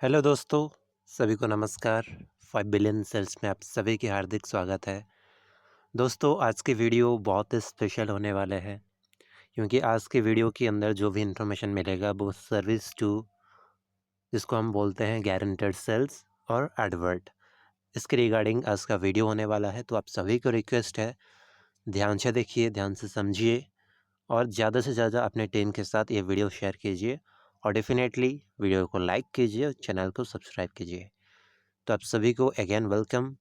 Hello दोस्तों, सभी को नमस्कार। 5 बिलियन सेल्स में आप सभी की हार्दिक स्वागत है। दोस्तों, आज की वीडियो बहुत ही स्पेशल होने वाले हैं क्योंकि आज की वीडियो के अंदर जो भी इन्फॉर्मेशन मिलेगा वो सर्विस टू जिसको हम बोलते हैं गारंटेड सेल्स और एडवर्ट, इसके रिगार्डिंग आज का वीडियो होने वाला है। तो आप सभी को रिक्वेस्ट है, ध्यान से देखिए, ध्यान से समझिए और ज़्यादा से ज़्यादा अपने टीम के साथ ये वीडियो शेयर कीजिए और डेफिनेटली वीडियो को लाइक कीजिए और चैनल को सब्सक्राइब कीजिए। तो आप सभी को अगेन वेलकम।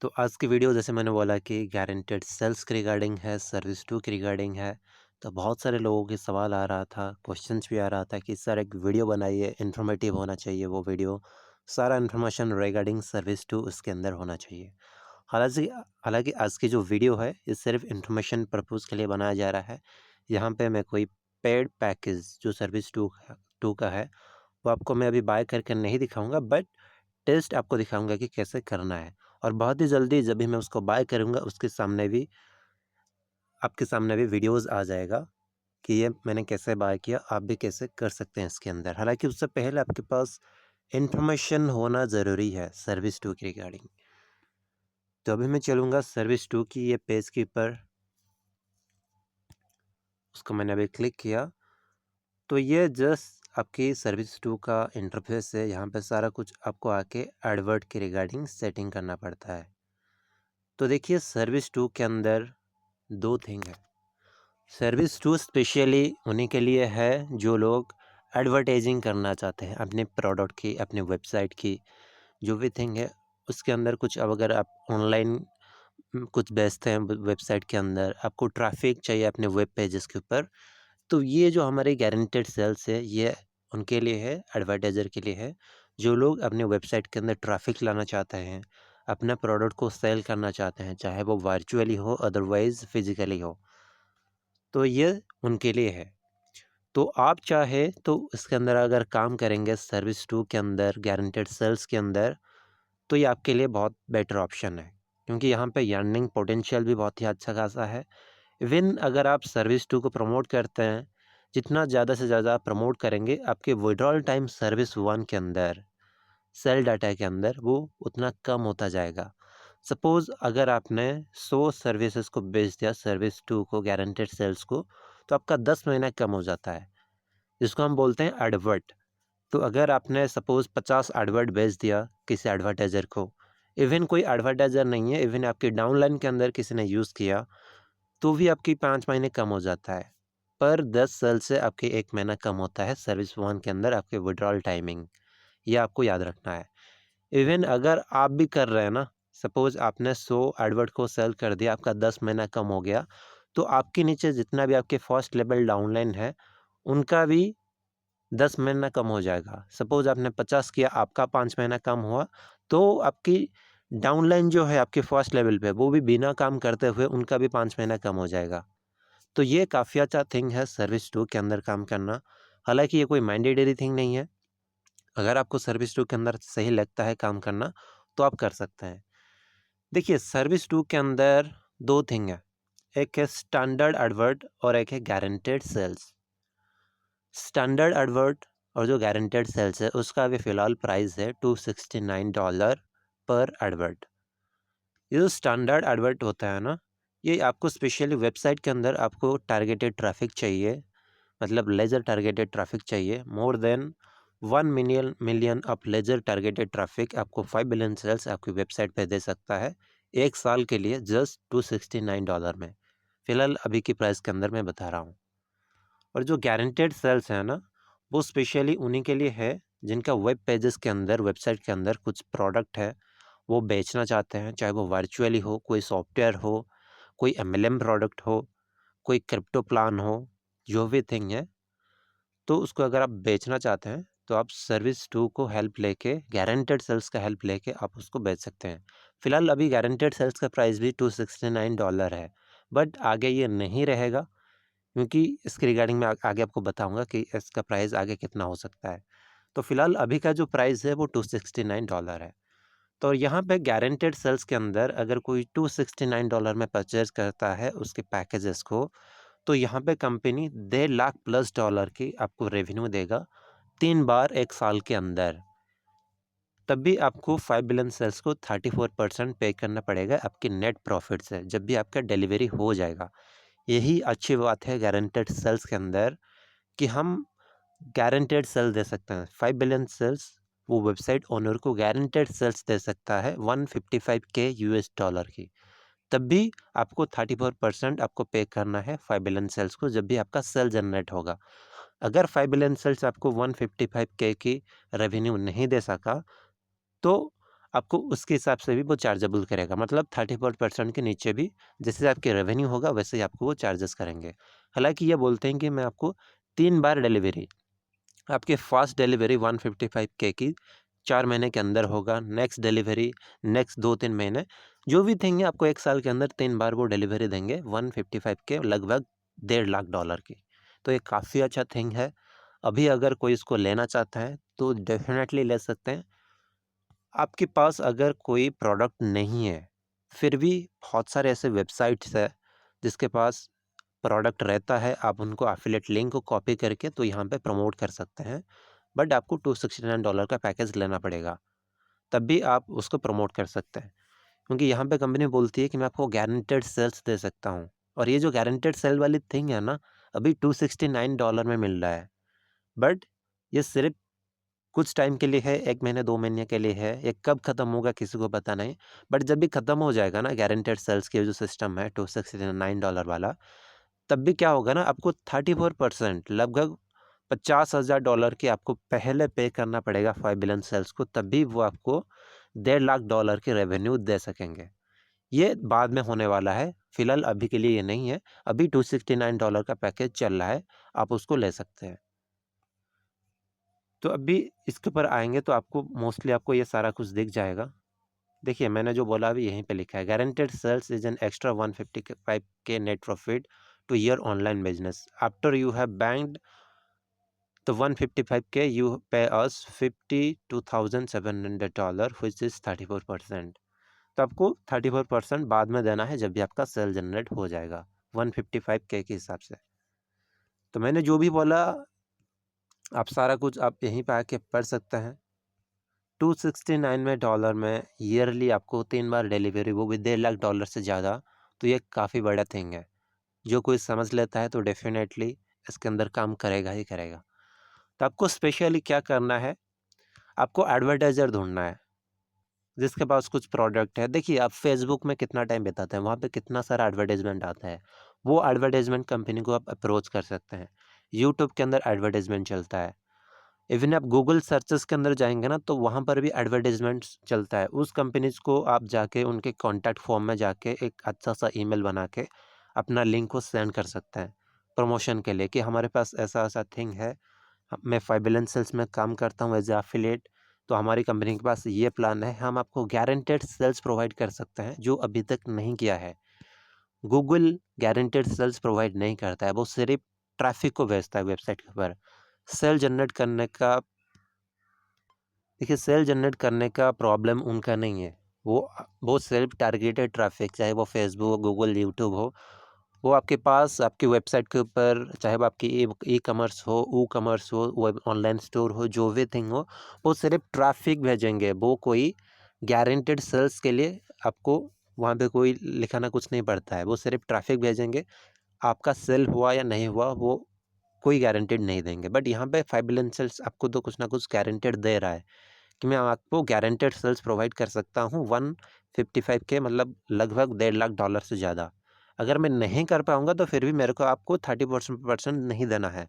तो आज की वीडियो जैसे मैंने बोला कि गारंटेड सेल्स के रिगार्डिंग है, सर्विस टू के रिगार्डिंग है। तो बहुत सारे लोगों के सवाल आ रहा था, क्वेश्चंस भी आ रहा था कि सर एक वीडियो बनाइए, इन्फॉर्मेटिव होना चाहिए वो वीडियो, सारा इन्फॉर्मेशन रिगार्डिंग सर्विस टू उसके अंदर होना चाहिए। हालांकि हालांकि आज की जो वीडियो है ये सिर्फ इन्फॉर्मेशन पर्पज़ के लिए बनाया जा रहा है। यहाँ पे मैं कोई पेड पैकेज जो सर्विस टू का है वो आपको मैं अभी बाय करके नहीं दिखाऊंगा, बट टेस्ट आपको दिखाऊंगा कि कैसे करना है। और बहुत ही जल्दी जब भी मैं उसको बाय करूंगा उसके सामने भी आपके सामने भी वीडियोस आ जाएगा कि ये मैंने कैसे बाय किया, आप भी कैसे कर सकते हैं इसके अंदर। हालांकि उससे पहले आपके पास इंफॉर्मेशन होना ज़रूरी है सर्विस टू के रिगार्डिंग। तो अभी मैं चलूँगा सर्विस टू की ये पेज के ऊपर, उसको मैंने अभी क्लिक किया। तो ये जस्ट आपकी सर्विस टू का इंटरफेस है। यहाँ पे सारा कुछ आपको आके एडवर्ट के रिगार्डिंग सेटिंग करना पड़ता है। तो देखिए सर्विस टू के अंदर दो थिंग है। सर्विस टू स्पेशली उन्हीं के लिए है जो लोग एडवर्टाइजिंग करना चाहते हैं अपने प्रोडक्ट की, अपने वेबसाइट की, जो भी थिंग है उसके अंदर कुछ। अब अगर आप ऑनलाइन कुछ बेचते हैं वेबसाइट के अंदर, आपको ट्रैफिक चाहिए अपने वेब पेजेस के ऊपर, तो ये जो हमारे गारंटेड सेल्स है ये उनके लिए है, एडवर्टाइज़र के लिए है, जो लोग अपने वेबसाइट के अंदर ट्रैफिक लाना चाहते हैं, अपना प्रोडक्ट को सेल करना चाहते हैं, चाहे वो वर्चुअली हो अदरवाइज़ फिजिकली हो, तो ये उनके लिए है। तो आप चाहे तो इसके अंदर अगर काम करेंगे सर्विस टू के अंदर गारंटेड सेल्स के अंदर, तो ये आपके लिए बहुत बेटर ऑप्शन है क्योंकि यहाँ पे अर्निंग पोटेंशियल भी बहुत ही अच्छा खासा है। इवन अगर आप सर्विस टू को प्रमोट करते हैं, जितना ज़्यादा से ज़्यादा आप प्रमोट करेंगे आपके विड्रॉल टाइम सर्विस वन के अंदर, सेल डाटा के अंदर, वो उतना कम होता जाएगा। सपोज़ अगर आपने 100 सर्विसेज को बेच दिया सर्विस टू को, गारंटेड सेल्स को, तो आपका 10 महीना कम हो जाता है, जिसको हम बोलते हैं एडवर्ट। तो अगर आपने सपोज़ 50 एडवर्ट बेच दिया किसी एडवर्टाइज़र को, इवन कोई एडवर्टाइज़र नहीं है, इवन आपकी डाउनलाइन के अंदर किसी ने यूज़ किया, तो भी आपकी 5 महीने कम हो जाता है। पर 10 सेल से आपके 1 महीना कम होता है सर्विस वन के अंदर आपके विड्रॉल टाइमिंग, ये आपको याद रखना है। इवन अगर आप भी कर रहे हैं ना, सपोज़ आपने 100 एडवर्ट को सेल कर दिया, आपका 10 महीना कम हो गया, तो आपके नीचे जितना भी आपके फर्स्ट लेवल डाउनलाइन है, उनका भी 10 महीना कम हो जाएगा। सपोज़ आपने 50 किया, आपका 5 महीना कम हुआ, तो आपकी डाउनलाइन जो है आपके फर्स्ट लेवल पे, वो भी बिना काम करते हुए उनका भी 5 महीना कम हो जाएगा। तो ये काफ़ी अच्छा थिंग है सर्विस टू के अंदर काम करना। हालाँकि ये कोई मैंडेटरी थिंग नहीं है। अगर आपको सर्विस टू के अंदर सही लगता है काम करना, तो आप कर सकते हैं। देखिए सर्विस टू के अंदर 2 थिंग है, एक है स्टैंडर्ड एडवर्ट और एक है गारंटेड सेल्स। स्टैंडर्ड एडवर्ट और जो गारंटेड सेल्स है उसका अभी फ़िलहाल प्राइस है $269 पर एडवर्ट। ये जो स्टैंडर्ड एडवर्ट होता है ना, ये आपको स्पेशली वेबसाइट के अंदर आपको टारगेटेड ट्रैफ़िक चाहिए, मतलब लेज़र टारगेटेड ट्रैफ़िक चाहिए। More than 1 million of laser targeted traffic आपको 5 बिलियन सेल्स आपकी वेबसाइट पे दे सकता है, 1 साल के लिए जस्ट $269 में। फ़िलहाल अभी की प्राइस के अंदर मैं बता रहा हूँ। और जो गारंटेड सेल्स हैं ना, वो स्पेशली उन्हीं के लिए है जिनका वेब पेजेस के अंदर, वेबसाइट के अंदर कुछ प्रोडक्ट है, वो बेचना चाहते हैं, चाहे वो वर्चुअली हो, कोई सॉफ्टवेयर हो, कोई एमएलएम प्रोडक्ट हो, कोई क्रिप्टो प्लान हो, जो भी थिंग है, तो उसको अगर आप बेचना चाहते हैं, तो आप सर्विस टू को हेल्प लेके, गारंटेड सेल्स का हेल्प लेके आप उसको बेच सकते हैं। फ़िलहाल अभी गारंटेड सेल्स का प्राइस भी $269 है, बट आगे ये नहीं रहेगा क्योंकि इसके रिगार्डिंग मैं आगे आपको बताऊँगा कि इसका प्राइस आगे कितना हो सकता है। तो फ़िलहाल अभी का जो प्राइस है वो $269 है। तो यहाँ पे गारंटेड सेल्स के अंदर अगर कोई $269 में परचेज़ करता है उसके पैकेजेस को, तो यहाँ पे कंपनी 1.5 लाख प्लस डॉलर की आपको रेवेन्यू देगा 3 बार 1 साल के अंदर, तब भी आपको 5 बिलियन सेल्स को 34% पे करना पड़ेगा आपकी नेट प्रॉफिट से, जब भी आपका डिलीवरी हो जाएगा। यही अच्छी बात है गारंटेड सेल्स के अंदर कि हम गारंटेड सेल दे सकते हैं। 5 बिलियन सेल्स वो वेबसाइट ओनर को गारंटेड सेल्स दे सकता है 155K यूएस डॉलर की। तब भी आपको 34% आपको पे करना है 5 बिलियन सेल्स को, जब भी आपका सेल जनरेट होगा। अगर 5 बिलियन सेल्स आपको 155K की रेवेन्यू नहीं दे सका, तो आपको उसके हिसाब से भी वो चार्जेबल करेगा, मतलब 34% के नीचे भी जैसे आपके रेवेन्यू होगा वैसे ही आपको वो चार्जेस करेंगे। हालांकि ये बोलते हैं कि मैं आपको 3 बार डिलीवरी, आपके फर्स्ट डिलीवरी 155K की 4 महीने के अंदर होगा, नेक्स्ट डिलीवरी नेक्स्ट 2-3 महीने, जो भी देंगे आपको 1 साल के अंदर 3 बार वो डिलीवरी देंगे 155K, लगभग $1.5 की। तो ये काफ़ी अच्छा थिंग है। अभी अगर कोई इसको लेना चाहता है तो डेफिनेटली ले सकते हैं। आपके पास अगर कोई प्रोडक्ट नहीं है, फिर भी बहुत सारे ऐसे वेबसाइट्स हैं जिसके पास प्रोडक्ट रहता है, आप उनको एफिलिएट लिंक को कॉपी करके तो यहाँ पे प्रमोट कर सकते हैं। बट आपको $269 का पैकेज लेना पड़ेगा, तब भी आप उसको प्रमोट कर सकते हैं। क्योंकि यहाँ पे कंपनी बोलती है कि मैं आपको गारंटेड सेल्स दे सकता हूँ, और ये जो गारंटेड सेल वाली थिंग है ना, अभी $269 में मिल रहा है। बट ये सिर्फ कुछ टाइम के लिए है, 1 महीने 2 महीने के लिए है, ये कब खत्म होगा किसी को पता नहीं। बट जब भी खत्म हो जाएगा ना गारंटेड सेल्स के जो सिस्टम है $269 वाला, तब भी क्या होगा ना, आपको 34% लगभग $50,000 की आपको पहले पे करना पड़ेगा 5 बिलियन सेल्स को, तब भी वो आपको $1.5 की रेवेन्यू दे सकेंगे। ये बाद में होने वाला है, फिलहाल अभी के लिए ये नहीं है। अभी $269 का पैकेज चल रहा है, आप उसको ले सकते हैं। तो अभी इसके ऊपर आएँगे तो आपको मोस्टली आपको ये सारा कुछ दिख जाएगा। देखिए मैंने जो बोला अभी यहीं पे लिखा है, guaranteed sales is an extra 155K net profit to your online business. After you have banked the 155K you pay us $52,700 which is 34%। तो आपको 34% बाद में देना है जब भी आपका सेल जनरेट हो जाएगा 155K के हिसाब से। तो मैंने जो भी बोला आप सारा कुछ आप यहीं पे आके पढ़ सकते हैं। 269 में डॉलर में ईयरली आपको 3 बार डिलीवरी, वो भी $1.5 से ज़्यादा, तो ये काफ़ी बड़ा थिंग है। जो कोई समझ लेता है तो डेफ़िनेटली इसके अंदर काम करेगा ही करेगा। तो आपको स्पेशली क्या करना है, आपको एडवर्टाइज़र ढूँढना है, जिसके पास कुछ प्रोडक्ट है। देखिए आप फ़ेसबुक में कितना टाइम बिताते हैं, वहाँ पे कितना सारा एडवर्टाइज़मेंट आता है। वो एडवर्टाइज़मेंट कंपनी को आप अप्रोच कर सकते हैं। यूट्यूब के अंदर एडवर्टाइज़मेंट चलता है। इवन आप गूगल सर्चेस के अंदर जाएँगे ना, तो वहाँ पर भी एडवर्टाइज़मेंट्स चलता है। उस कंपनीज़ को आप जाके उनके कॉन्टैक्ट फॉर्म में जाके एक अच्छा-सा ईमेल बना के अपना लिंक को सेंड कर सकते हैं, प्रमोशन के लिए कि हमारे पास ऐसा-ऐसा थिंग है। मैं फाइनेंशियल सेल्स में काम करता हूँ एज़ अ एफिलिएट, तो हमारी कंपनी के पास ये प्लान है, हम आपको गारंटेड सेल्स प्रोवाइड कर सकते हैं, जो अभी तक नहीं किया है। गूगल गारंटेड सेल्स प्रोवाइड नहीं करता है, वो सिर्फ़ ट्रैफ़िक को भेजता है वेबसाइट के ऊपर। सेल जनरेट करने का देखिए सेल जनरेट करने का प्रॉब्लम उनका नहीं है। वो सेल्फ टारगेटेड ट्रैफ़िक, चाहे वो फ़ेसबुक, गूगल, यूट्यूब हो, वो आपके पास आपकी वेबसाइट के ऊपर, चाहे वो आपकी ई-कॉमर्स हो, कॉमर्स हो, वेब ऑनलाइन स्टोर हो, जो भी थिंग हो, वो सिर्फ़ ट्रैफ़िक भेजेंगे। वो कोई गारंटेड सेल्स के लिए आपको वहाँ पे कोई लिखाना कुछ नहीं पड़ता है। वो सिर्फ़ ट्रैफ़िक भेजेंगे। आपका सेल हुआ या नहीं हुआ वो कोई गारंटीड नहीं देंगे। बट यहाँ पे फाइनेंशियल्स आपको तो कुछ ना कुछ गारंटेड दे रहा है कि मैं आपको गारंटेड सेल्स प्रोवाइड कर सकता हूँ 155K, मतलब लगभग $1.5 से ज़्यादा। अगर मैं नहीं कर पाऊँगा तो फिर भी मेरे को आपको 30% नहीं देना है।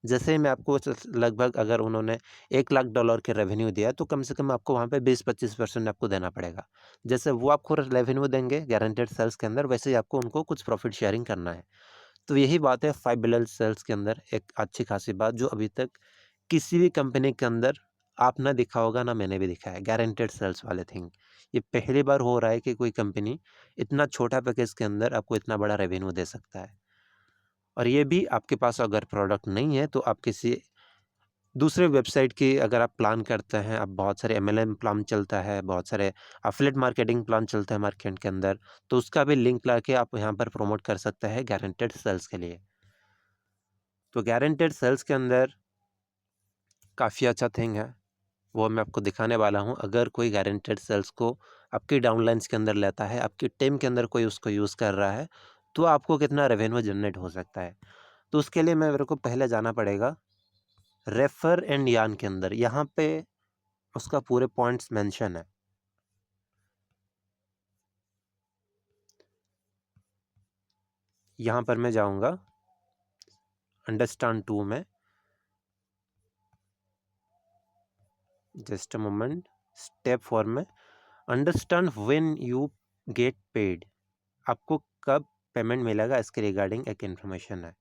जैसे ही मैं आपको लगभग अगर उन्होंने $1,00,000 के रेवेन्यू दिया तो कम से कम आपको वहाँ पे 20-25% आपको देना पड़ेगा। जैसे वो आपको रेवेन्यू देंगे गारंटेड सेल्स के अंदर, वैसे ही आपको उनको कुछ प्रॉफिट शेयरिंग करना है। तो यही बात है 5 बिलियन सेल्स के अंदर एक अच्छी खासी बात, जो अभी तक किसी भी कंपनी के अंदर आप ना दिखा होगा, ना मैंने भी दिखा है, गारंटेड सेल्स वाले थिंग। ये पहली बार हो रहा है कि कोई कंपनी इतना छोटा पैकेज के अंदर आपको इतना बड़ा रेवेन्यू दे सकता है। और ये भी आपके पास अगर प्रोडक्ट नहीं है तो आप किसी दूसरे वेबसाइट की अगर आप प्लान करते हैं, आप बहुत सारे एमएलएम प्लान चलता है, बहुत सारे एफिलिएट मार्केटिंग प्लान चलता है मार्केट के अंदर, तो उसका भी लिंक लाके आप यहाँ पर प्रमोट कर सकते हैं गारंटेड सेल्स के लिए। तो गारंटेड सेल्स के अंदर काफ़ी अच्छा थिंग है, वो मैं आपको दिखाने वाला हूँ। अगर कोई गारंटेड सेल्स को आपकी डाउनलाइन्स के अंदर लेता है, आपकी टीम के अंदर कोई उसको यूज़ कर रहा है, तो आपको कितना रेवेन्यू जनरेट हो सकता है। तो उसके लिए मेरे को पहले जाना पड़ेगा रेफर एंड यार्न के अंदर। यहाँ पे उसका पूरे पॉइंट्स मेंशन है। यहाँ पर मैं जाऊँगा अंडरस्टैंड 2 में, जस्ट अ मोमेंट, स्टेप 4 में understand when you get paid. आपको कब पेमेंट मिलेगा इसके रिगार्डिंग एक इन्फॉर्मेशन है।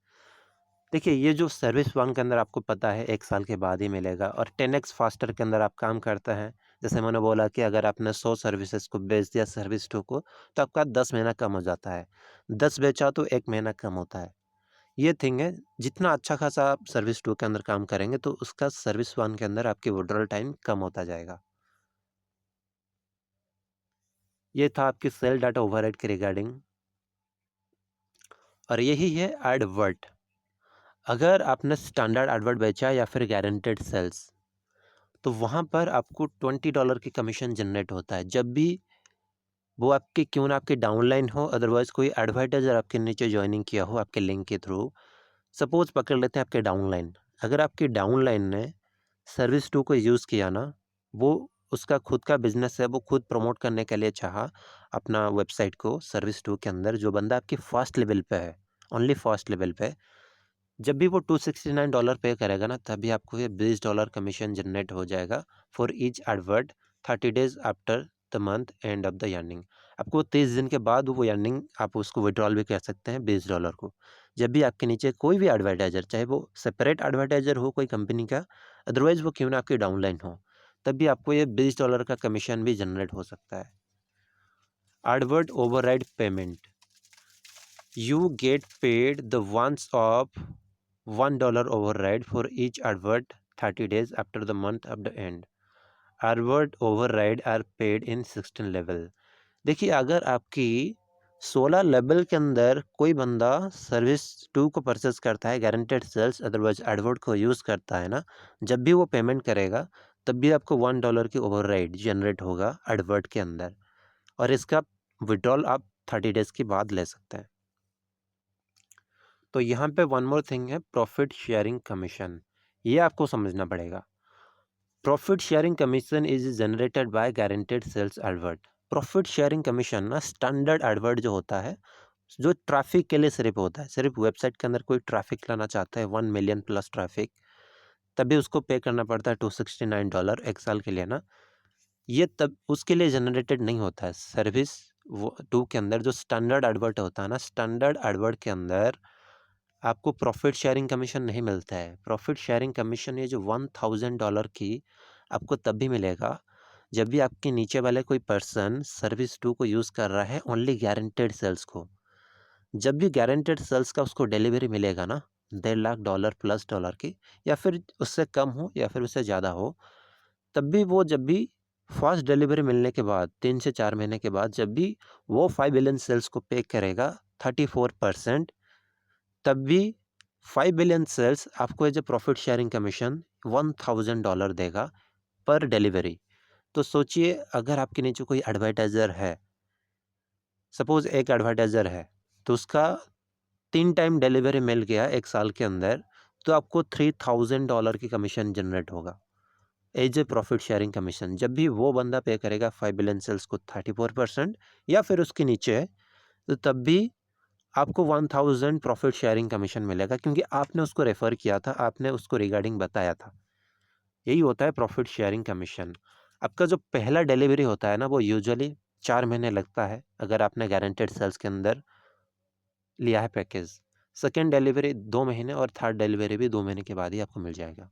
देखिए, ये जो सर्विस वन के अंदर आपको पता है 1 साल के बाद ही मिलेगा, और 10x फास्टर के अंदर आप काम करते हैं। जैसे मैंने बोला कि अगर आपने 100 सर्विसेज को बेच दिया सर्विस टू को, तो आपका 10 महीना कम हो जाता है। 10 बेचा तो 1 महीना कम होता है। ये थिंग है, जितना अच्छा खासा आप सर्विस टू के अंदर काम करेंगे तो उसका सर्विस वन के अंदर आपकी विड्रॉल टाइम कम होता जाएगा। ये था आपकी सेल डाटा ओवरहेड के रिगार्डिंग, और यही है एडवर्ट। अगर आपने स्टैंडर्ड एडवर्ट बेचा या फिर गारंटेड सेल्स, तो वहाँ पर आपको $20 की कमीशन जनरेट होता है। जब भी वो आपकी क्यों ना आपकी डाउनलाइन हो, अदरवाइज कोई एडवर्टाइजर आपके नीचे ज्वाइनिंग किया हो आपके लिंक के थ्रू। सपोज पकड़ लेते हैं आपके डाउनलाइन, अगर आपकी डाउनलाइन ने सर्विस टू को यूज़ किया ना, वो उसका खुद का बिजनेस है, वो खुद प्रमोट करने के लिए चाहा अपना वेबसाइट को सर्विस टू के अंदर, जो बंदा आपकी फर्स्ट लेवल पे है, ओनली फर्स्ट लेवल पे, जब भी वो $269 पे करेगा ना, तभी आपको ये $20 कमीशन जनरेट हो जाएगा for each advert 30 days after the month end of the earning. आपको 30 दिन के बाद वो अर्निंग आप उसको विड्रॉल भी कर सकते हैं $20 को। जब भी आपके नीचे कोई भी एडवर्टाइजर, चाहे वो सेपरेट एडवर्टाइजर हो कोई कंपनी का, अदरवाइज वो क्यों ना आपकी डाउनलाइन हो, तब भी आपको ये $20 का कमीशन भी जनरेट हो सकता है। Advert override payment, you get paid the once of $1 override for each advert 30 days after the month of the end. Advert override are paid in 16 level. देखिए, अगर आपकी 16 लेवल के अंदर कोई बंदा सर्विस टू को परचेस करता है, गारंटेड सेल्स अदरवाइज एडवर्ट को यूज़ करता है ना, जब भी वो पेमेंट करेगा तब भी आपको $1 की ओवरराइड जनरेट होगा एडवर्ट के अंदर, और इसका विड्रॉल आप 30 डेज के बाद ले सकते हैं। तो यहाँ पे वन मोर थिंग है, प्रॉफिट शेयरिंग कमीशन। ये आपको समझना पड़ेगा। Profit sharing commission is generated by guaranteed sales advert. Profit sharing commission ना स्टैंडर्ड एडवर्ट जो होता है, जो ट्रैफिक के लिए सिर्फ होता है, सिर्फ वेबसाइट के अंदर कोई ट्रैफिक लाना चाहता है 1 मिलियन प्लस ट्रैफिक, तभी उसको पे करना पड़ता है $269 1 साल के लिए ना। ये तब उसके लिए जनरेटेड नहीं होता है। सर्विस वो टू के अंदर जो स्टैंडर्ड एडवर्ट होता है ना, स्टैंडर्ड एडवर्ट के अंदर आपको प्रॉफिट शेयरिंग कमीशन नहीं मिलता है। प्रॉफिट शेयरिंग कमीशन ये जो $1000 की आपको तब भी मिलेगा जब भी आपके नीचे वाले कोई पर्सन सर्विस टू को यूज़ कर रहा है ओनली गारंटेड सेल्स को। जब भी गारंटेड सेल्स का उसको डिलीवरी मिलेगा ना, $1.5 प्लस डॉलर की, या फिर उससे कम हो या फिर उससे ज़्यादा हो, तब भी वो जब भी फर्स्ट डिलीवरी मिलने के बाद 3 से 4 महीने के बाद जब भी वो 5 बिलियन सेल्स को पे करेगा 34%, तब भी 5 बिलियन सेल्स आपको as a profit sharing commission $1000 देगा पर डिलीवरी। तो सोचिए, अगर आपके नीचे कोई एडवर्टाइज़र है, सपोज एक एडवर्टाइज़र है, तो उसका 3 टाइम डिलीवरी मिल गया 1 साल के अंदर, तो आपको $3000 की कमीशन जनरेट होगा as a profit sharing commission. जब भी वो बंदा पे करेगा 5 बिलियन सेल्स को 34% या फिर उसके नीचे है, तो तब भी आपको 1000 प्रॉफिट शेयरिंग कमीशन मिलेगा, क्योंकि आपने उसको रेफ़र किया था, आपने उसको रिगार्डिंग बताया था। यही होता है प्रॉफिट शेयरिंग कमीशन। आपका जो पहला डिलीवरी होता है ना, वो यूजुअली 4 महीने लगता है अगर आपने गारंटेड सेल्स के अंदर लिया है पैकेज। सेकंड डिलीवरी 2 महीने, और थर्ड डिलीवरी भी 2 महीने के बाद ही आपको मिल जाएगा।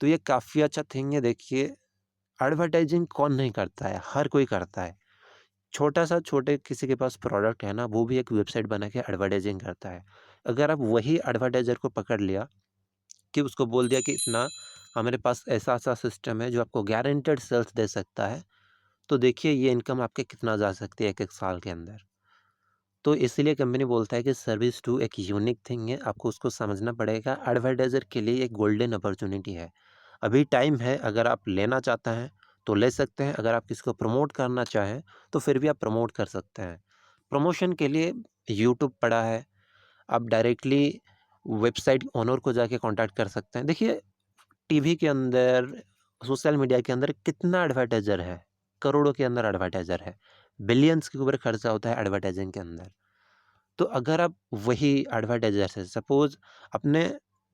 तो ये काफ़ी अच्छा थिंग है। देखिए, एडवर्टाइजिंग कौन नहीं करता है, हर कोई करता है। छोटा-सा छोटे किसी के पास प्रोडक्ट है ना, वो भी एक वेबसाइट बना के एडवर्टाइजिंग करता है। अगर आप वही एडवर्टाइज़र को पकड़ लिया कि उसको बोल दिया कि इतना हमारे पास ऐसा-ऐसा सिस्टम है जो आपको गारंटेड सेल्स दे सकता है, तो देखिए ये इनकम आपके कितना जा सकती है 1-1 साल के अंदर। तो इसीलिए कंपनी बोलता है कि सर्विस टू एक यूनिक थिंग है, आपको उसको समझना पड़ेगा। एडवर्टाइज़र के लिए एक गोल्डन अपॉर्च्युनिटी है। अभी टाइम है, अगर आप लेना चाहते हैं तो ले सकते हैं, अगर आप किसी को प्रमोट करना चाहें तो फिर भी आप प्रमोट कर सकते हैं। प्रमोशन के लिए यूट्यूब पड़ा है, आप डायरेक्टली वेबसाइट ओनर को जाके कॉन्टैक्ट कर सकते हैं। देखिए, टीवी के अंदर, सोशल मीडिया के अंदर कितना एडवर्टाइज़र है, करोड़ों के अंदर एडवर्टाइज़र है, बिलियंस के ऊपर खर्चा होता है एडवर्टाइजिंग के अंदर। तो अगर आप वही एडवर्टाइज़र से सपोज़ आपने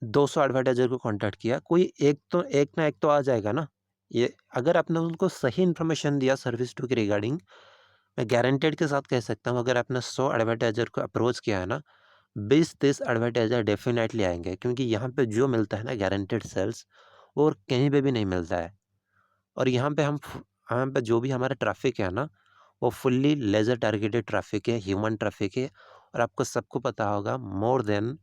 200 एडवर्टाइज़र को कॉन्टैक्ट किया, कोई एक ना एक तो आ जाएगा ना। ये अगर आपने उनको सही इन्फॉर्मेशन दिया सर्विस टू के रिगार्डिंग, मैं गारंटेड के साथ कह सकता हूँ, अगर आपने 100 एडवर्टाइज़र को अप्रोच किया है ना, 20-30 एडवर्टाइज़र डेफ़िनेटली आएँगे, क्योंकि यहाँ पे जो मिलता है ना गारंटेड सेल्स, और कहीं पे भी नहीं मिलता है। और यहाँ पे जो भी हमारा ट्रैफ़िक है ना, वो फुल्ली लेज़र टारगेटेड ट्रैफ़िक है, ह्यूमन ट्रैफ़िक है। और आपको सबको पता होगा, मोर देन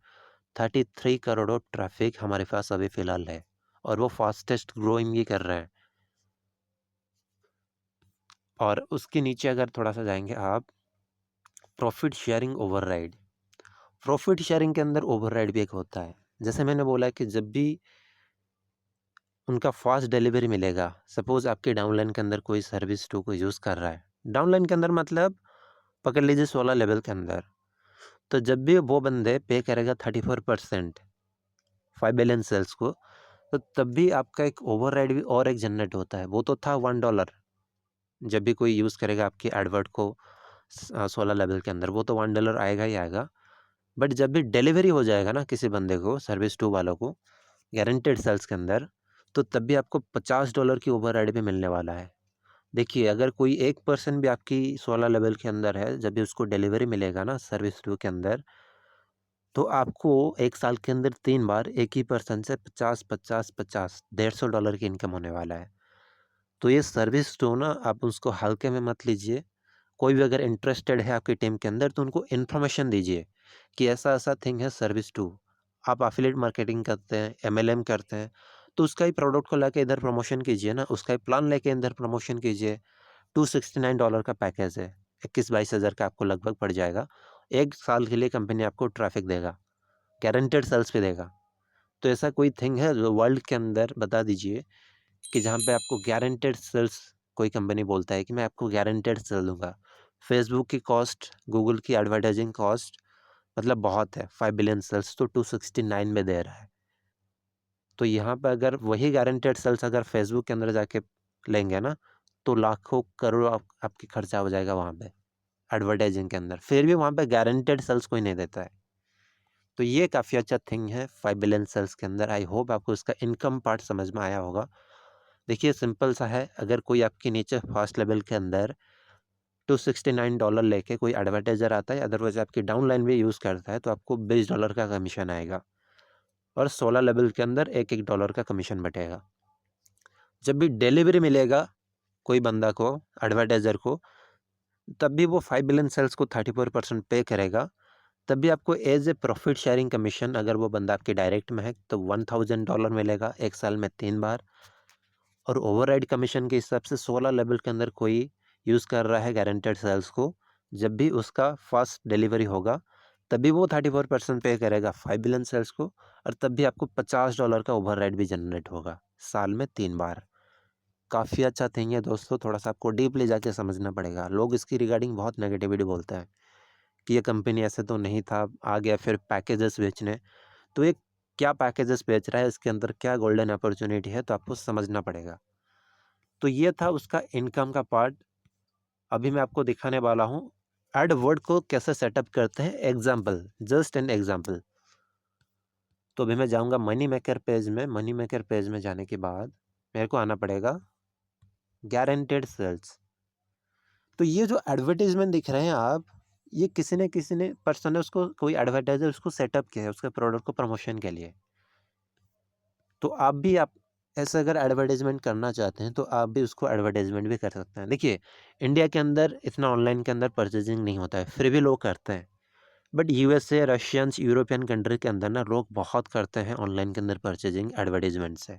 33 करोड़ ट्रैफ़िक हमारे पास अभी फ़िलहाल है, और वो फ़ास्टेस्ट ग्रोइंग ही कर रहे हैं। और उसके नीचे अगर थोड़ा-सा जाएँगे आप, profit sharing override. Profit sharing के अंदर ओवरराइड भी एक होता है। जैसे मैंने बोला कि जब भी उनका फ़ास्ट डिलीवरी मिलेगा, सपोज़ आपके डाउनलाइन के अंदर कोई सर्विस टू को यूज़ कर रहा है। डाउनलाइन के अंदर मतलब पकड़ लीजिए 16 लेवल के अंदर। तो जब भी वो बंदे पे करेगा 34% 5 बिलियन सेल्स को, तो तब भी आपका एक ओवरराइड भी और एक जनरेट होता है। वो तो था $1, जब भी कोई यूज़ करेगा आपकी एडवर्ट को 16 लेवल के अंदर, वो तो $1 आएगा ही आएगा। बट जब भी डिलीवरी हो जाएगा ना किसी बंदे को, सर्विस टू वालों को, गारंटेड सेल्स के अंदर, तो तब भी आपको $50 की ओवरराइड भी मिलने वाला है। देखिए, अगर कोई एक पर्सन भी आपकी 16 लेवल के अंदर है, जब भी उसको डिलीवरी मिलेगा ना सर्विस टू के अंदर, तो आपको 1 साल के अंदर 3 बार एक ही पर्सन से 50, 50, 50, $150 की इनकम होने वाला है। तो ये सर्विस टू ना, आप उसको हल्के में मत लीजिए। कोई भी अगर इंटरेस्टेड है आपकी टीम के अंदर, तो उनको इन्फॉर्मेशन दीजिए कि ऐसा-ऐसा थिंग है सर्विस टू। आप एफिलिएट मार्केटिंग करते हैं, एमएलएम करते हैं, तो उसका ही प्रोडक्ट को लाके इधर प्रमोशन कीजिए ना, उसका ही प्लान लेके इधर प्रमोशन कीजिए। $269 का पैकेज है, 21-22 हज़ार का आपको लगभग पड़ जाएगा। 1 साल के लिए कंपनी आपको ट्रैफ़िक देगा, गारंटेड सेल्स भी देगा। तो ऐसा कोई थिंग है जो वर्ल्ड के अंदर बता दीजिए कि जहाँ पे आपको गारंटेड सेल्स, कोई कंपनी बोलता है कि मैं आपको गारंटेड सेल दूँगा। फेसबुक की कॉस्ट, गूगल की एडवर्टाइजिंग कॉस्ट मतलब बहुत है, 5 बिलियन सेल्स तो 269 में दे रहा है। तो यहाँ पे अगर वही गारंटेड सेल्स अगर फेसबुक के अंदर जाके लेंगे ना, तो लाखों करोड़ आपकी खर्चा हो जाएगा वहाँ पे, एडवर्टाइजिंग के अंदर। फिर भी वहाँ पे गारंटेड सेल्स कोई नहीं देता है। तो ये काफ़ी अच्छा थिंग है 5 बिलियन सेल्स के अंदर। आई होप आपको इसका इनकम पार्ट समझ में आया होगा। देखिए, सिंपल सा है, अगर कोई आपके नीचे फर्स्ट लेवल के अंदर $269 लेके कोई एडवर्टाइज़र आता है, अदरवाइज़ आपकी डाउनलाइन भी यूज़ करता है, तो आपको $20 का कमीशन आएगा, और 16 लेवल के अंदर $1-1 का कमीशन बटेगा। जब भी डिलीवरी मिलेगा कोई बंदा को, एडवर्टाइज़र को, तब भी वो 5 बिलियन सेल्स को 34% पे करेगा। तब भी आपको as a profit sharing commission, अगर वो बंदा आपके डायरेक्ट में है, तो $1000 मिलेगा 1 साल में 3 बार। और ओवरराइड कमीशन के हिसाब से 16 लेवल के अंदर कोई यूज़ कर रहा है गारंटेड सेल्स को, जब भी उसका फर्स्ट डिलीवरी होगा, तभी वो 34% पे करेगा 5 बिलियन सेल्स को, और तब भी आपको $50 का ओवरराइड भी जनरेट होगा, साल में 3 बार। काफ़ी अच्छा थिंग है दोस्तों, थोड़ा-सा आपको डीपली जाके समझना पड़ेगा। लोग इसकी रिगार्डिंग बहुत नेगेटिविटी बोलते हैं कि ये कंपनी ऐसे तो नहीं था, आ गया फिर पैकेजेस बेचने। तो ये क्या पैकेजेस बेच रहा है, इसके अंदर क्या गोल्डन अपॉर्च्युनिटी है, तो आपको समझना पड़ेगा। तो ये था उसका इनकम का पार्ट। अभी मैं आपको दिखाने वाला हूँ एडवर्ड को कैसे सेटअप करते हैं, एग्जाम्पल, जस्ट एन एग्जाम्पल। तो अभी मैं जाऊँगा मनी मेकर पेज में। मनी मेकर पेज में जाने के बाद मेरे को आना पड़ेगा गारंटेड सेल्स। तो ये जो एडवर्टाइजमेंट दिख रहे हैं आप, ये किसी ने पर्सन ने उसको, कोई एडवर्टाइजर उसको सेटअप किया है उसके प्रोडक्ट को प्रमोशन के लिए। तो आप ऐसा अगर एडवर्टाइजमेंट करना चाहते हैं, तो आप भी उसको एडवर्टाइजमेंट भी कर सकते हैं। देखिए, इंडिया के अंदर इतना ऑनलाइन के अंदर परचेजिंग नहीं होता है, फिर भी लोग करते हैं। But USA, Russians, European country के अंदर ना लोग बहुत करते हैं ऑनलाइन के अंदर परचेजिंग एडवर्टाइजमेंट से।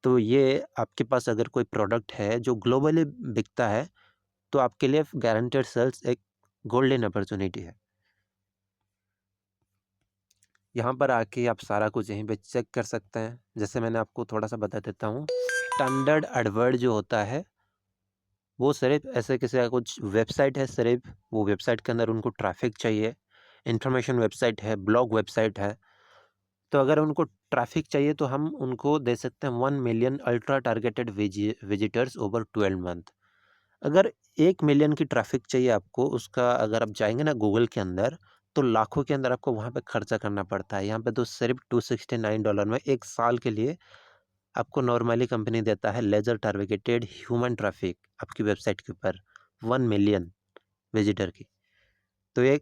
तो ये आपके पास अगर कोई प्रोडक्ट है जो ग्लोबली बिकता है, तो आपके लिए गारंटेड सेल्स एक गोल्डन अपॉर्चुनिटी है। यहाँ पर आके आप सारा कुछ यहीं पे चेक कर सकते हैं। जैसे मैंने आपको थोड़ा-सा बता देता हूँ, स्टैंडर्ड एडवर्ड जो होता है, वो सिर्फ़ ऐसे किसी का कुछ वेबसाइट है सिर्फ़, वो वेबसाइट के अंदर उनको ट्रैफ़िक चाहिए, इन्फॉर्मेशन वेबसाइट है, ब्लॉग वेबसाइट है, तो अगर उनको ट्रैफ़िक चाहिए तो हम उनको दे सकते हैं 1 million ultra targeted visitors over 12 month. अगर 1 मिलियन की ट्रैफ़िक चाहिए आपको, उसका अगर आप जाएँगे ना गूगल के अंदर, तो लाखों के अंदर आपको वहाँ पे खर्चा करना पड़ता है। यहाँ पे तो सिर्फ़ $269 में 1 साल के लिए आपको नॉर्मली कंपनी देता है लेज़र टारगेटेड ह्यूमन ट्रैफ़िक आपकी वेबसाइट के ऊपर 1 मिलियन विज़िटर की। तो ये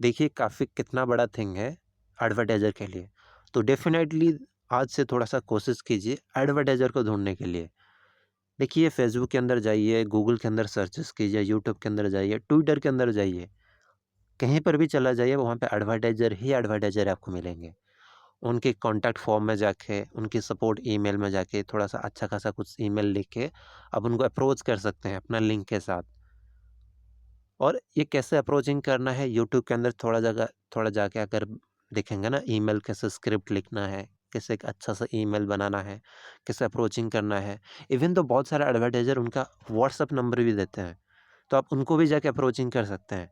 देखिए काफ़ी कितना बड़ा थिंग है एडवर्टाइज़र के लिए। तो डेफ़िनेटली आज से थोड़ा-सा कोशिश कीजिए एडवर्टाइज़र को ढूँढने के लिए। देखिए फ़ेसबुक के अंदर जाइए, गूगल के अंदर सर्चेस कीजिए, यूट्यूब के अंदर जाइए, ट्विटर के अंदर जाइए, कहीं पर भी चला जाइए वहाँ पे एडवर्टाइज़र ही एडवर्टाइज़र आपको मिलेंगे। उनके कॉन्टैक्ट फॉर्म में जाके, उनकी सपोर्ट ईमेल में जाके थोड़ा-सा अच्छा खासा कुछ ईमेल लिख के आप उनको अप्रोच कर सकते हैं अपना लिंक के साथ। और ये कैसे अप्रोचिंग करना है यूट्यूब के अंदर थोड़ा जाके अगर देखेंगे ना ईमेल कैसे स्क्रिप्ट लिखना है, कैसे एक अच्छा सा ईमेल बनाना है, कैसे अप्रोचिंग करना है। इवन तो बहुत सारे एडवर्टाइज़र उनका व्हाट्सएप नंबर भी देते हैं, तो आप उनको भी जाके अप्रोचिंग कर सकते हैं।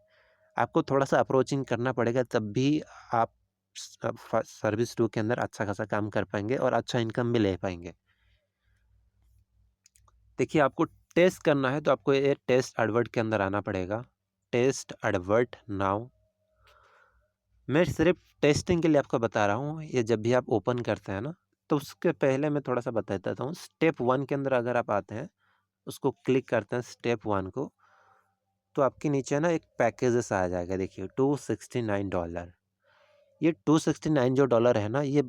आपको थोड़ा-सा अप्रोचिंग करना पड़ेगा तब भी आप सर्विस 2 के अंदर अच्छा खासा काम कर पाएँगे और अच्छा इनकम भी ले पाएँगे। देखिए आपको टेस्ट करना है तो आपको ये टेस्ट एडवर्ट के अंदर आना पड़ेगा। Test advert now. मैं सिर्फ़ टेस्टिंग के लिए आपको बता रहा हूँ, ये जब भी आप ओपन करते हैं ना, तो उसके पहले मैं थोड़ा-सा बता देता हूँ। स्टेप 1 के अंदर अगर आप आते हैं, उसको क्लिक करते हैं स्टेप 1 को, तो आपके नीचे ना एक पैकेजेस आ जाएगा देखिए $269। ये 269 जो डॉलर है ना, ये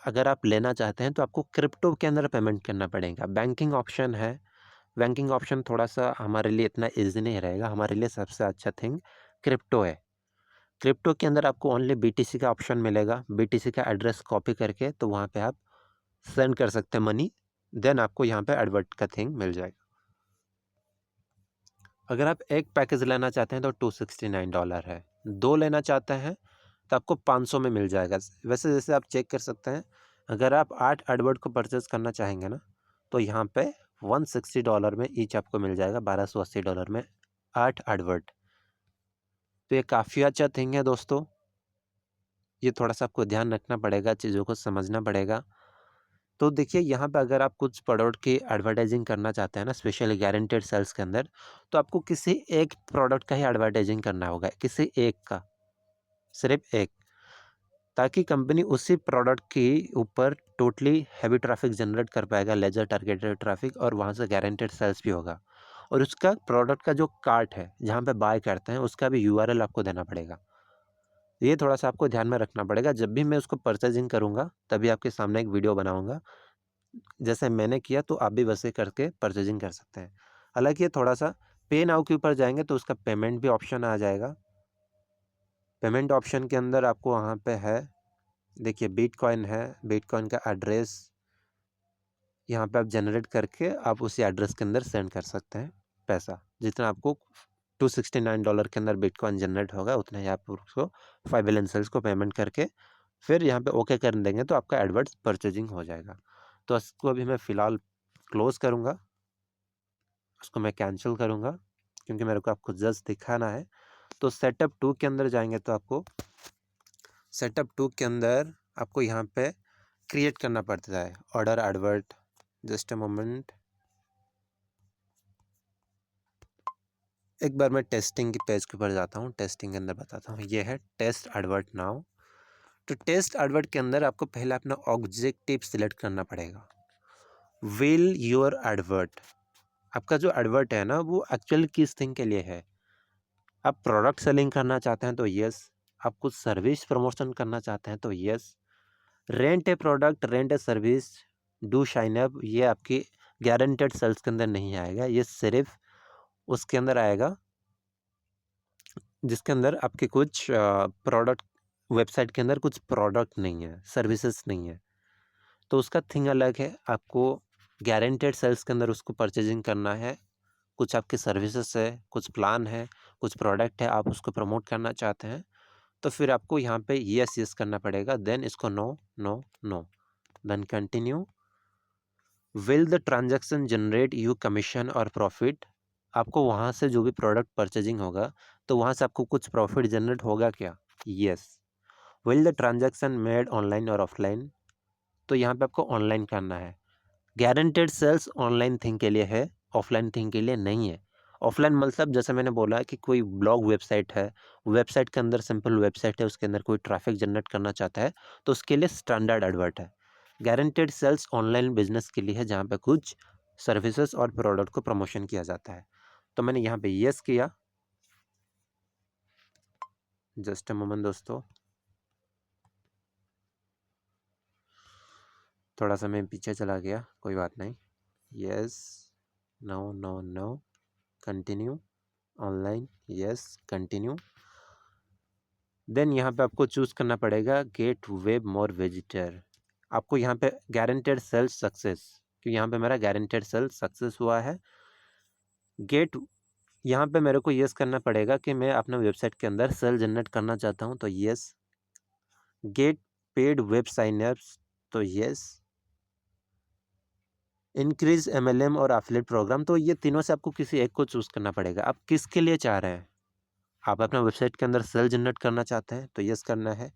अगर आप लेना चाहते हैं तो आपको क्रिप्टो के अंदर पेमेंट करना पड़ेगा। बैंकिंग ऑप्शन है, बैंकिंग ऑप्शन थोड़ा-सा हमारे लिए इतना ईज़ी नहीं रहेगा, हमारे लिए सबसे अच्छा थिंग क्रिप्टो है। क्रिप्टो के अंदर आपको ओनली बीटीसी का ऑप्शन मिलेगा, बीटीसी का एड्रेस कॉपी करके तो वहाँ पे आप सेंड कर सकते हैं मनी, देन आपको यहाँ पे एडवर्ट का थिंग मिल जाएगा। अगर आप एक पैकेज लेना चाहते हैं तो $269 है, 2 लेना चाहते हैं तो आपको 500 में मिल जाएगा। वैसे जैसे आप चेक कर सकते हैं, अगर आप 8 एडवर्ट को परचेज़ करना चाहेंगे ना, तो यहाँ पे $160 में ईच आपको मिल जाएगा, $1280 में 8 एडवर्ट। तो ये काफ़ी अच्छा थिंग है दोस्तों। ये थोड़ा-सा आपको ध्यान रखना पड़ेगा, चीज़ों को समझना पड़ेगा। तो देखिए यहाँ पे अगर आप कुछ प्रोडक्ट की एडवर्टाइज़िंग करना चाहते हैं ना, स्पेशली गारंटीड सेल्स के अंदर, तो आपको किसी एक प्रोडक्ट का ही एडवर्टाइज़िंग करना होगा, किसी एक का, सिर्फ़ एक। ताकि कंपनी उसी प्रोडक्ट के ऊपर टोटली हैवी ट्रैफ़िक जनरेट कर पाएगा, लेज़र टारगेटेड ट्रैफ़िक, और वहाँ से गारंटीड सेल्स भी होगा। और उसका प्रोडक्ट का जो कार्ट है, जहाँ पे बाय करते हैं, उसका भी यूआरएल आपको देना पड़ेगा। ये थोड़ा-सा आपको ध्यान में रखना पड़ेगा। जब भी मैं उसको परचेज़िंग करूँगा, तभी आपके सामने एक वीडियो बनाऊँगा। जैसे मैंने किया तो आप भी वैसे करके परचेज़िंग कर सकते हैं। हालाँकि ये थोड़ा-सा पे नाउ के ऊपर जाएँगे तो उसका पेमेंट भी ऑप्शन आ जाएगा। पेमेंट ऑप्शन के अंदर आपको वहाँ पे है, देखिए बिटकॉइन है, बिटकॉइन का एड्रेस यहाँ पे आप जनरेट करके आप उसी एड्रेस के अंदर सेंड कर सकते हैं पैसा। जितना आपको $269 के अंदर बिटकॉइन जनरेट होगा, उतना ही आप उसको 5 बिलियन सेल्स को पेमेंट करके फिर यहाँ पे ओके कर देंगे तो आपका एडवर्ड्स परचेजिंग हो जाएगा। तो इसको अभी मैं फ़िलहाल क्लोज़ करूँगा, उसको मैं कैंसल करूँगा क्योंकि मेरे को आपको जस्ट दिखाना है। तो सेटअप 2 के अंदर जाएँगे तो आपको सेटअप 2 के अंदर आपको यहाँ पे क्रिएट करना पड़ता है order advert. Just a moment, एक बार मैं टेस्टिंग के पेज के ऊपर जाता हूँ, टेस्टिंग के अंदर बताता हूँ। ये है टेस्ट एडवर्ट नाउ। तो टेस्ट एडवर्ट के अंदर आपको पहले अपना ऑब्जेक्टिव सिलेक्ट करना पड़ेगा। विल योर एडवर्ट, आपका जो एडवर्ट है ना वो एक्चुअली किस थिंग के लिए है। आप प्रोडक्ट सेलिंग करना चाहते हैं तो यस, आप कुछ सर्विस प्रमोशन करना चाहते हैं तो yes, rent a product, rent a service, do shine up, ये आपकी गारंटेड सेल्स के अंदर नहीं आएगा। ये सिर्फ उसके अंदर आएगा जिसके अंदर आपके कुछ प्रोडक्ट, वेबसाइट के अंदर कुछ प्रोडक्ट नहीं है, सर्विसेज नहीं है, तो उसका थिंग अलग है। आपको गारंटेड सेल्स के अंदर उसको परचेजिंग करना है। कुछ आपके सर्विसेज है, कुछ प्लान है, कुछ प्रोडक्ट है, आप उसको प्रमोट करना चाहते हैं, तो फिर आपको यहाँ पे यस यस करना पड़ेगा, देन इसको no no no, then continue. Will the transaction generate you commission और प्रॉफिट? आपको वहाँ से जो भी प्रोडक्ट परचेजिंग होगा तो वहाँ से आपको कुछ प्रॉफिट जनरेट होगा क्या? Yes. Will the transaction made online और ऑफलाइन? तो यहाँ पे आपको ऑनलाइन करना है। गारंटेड सेल्स ऑनलाइन थिंग के लिए है, ऑफलाइन थिंग के लिए नहीं है। ऑफलाइन मतलब जैसे मैंने बोला कि कोई ब्लॉग वेबसाइट है, वेबसाइट के अंदर सिंपल वेबसाइट है, उसके अंदर कोई ट्रैफिक जनरेट करना चाहता है तो उसके लिए स्टैंडर्ड एडवर्ट है। गारंटेड सेल्स ऑनलाइन बिजनेस के लिए है जहाँ पे कुछ सर्विसेज और प्रोडक्ट को प्रमोशन किया जाता है। तो मैंने यहाँ पे यस किया। जस्ट अ मोमेंट दोस्तों, थोड़ा सा मैं पीछे चला गया, कोई बात नहीं। Yes, no no no, continue, online, yes, continue. Then यहाँ पे आपको चूज करना पड़ेगा गेट वेब मोर विजिटर। आपको यहाँ पे गारंटेड सेल सक्सेस, क्योंकि यहाँ पे मेरा गारंटेड सेल सक्सेस हुआ है। गेट, यहाँ पे मेरे को यस करना पड़ेगा कि मैं अपने वेबसाइट के अंदर सेल जनरेट करना चाहता हूँ, तो yes. Get paid web synapses, तो यस। इंक्रीज एमएलएम और एफिलिएट प्रोग्राम, तो ये तीनों से आपको किसी एक को चूज करना पड़ेगा। आप किसके लिए चाह रहे हैं? आप अपना वेबसाइट के अंदर सेल जनरेट करना चाहते हैं तो यस करना है।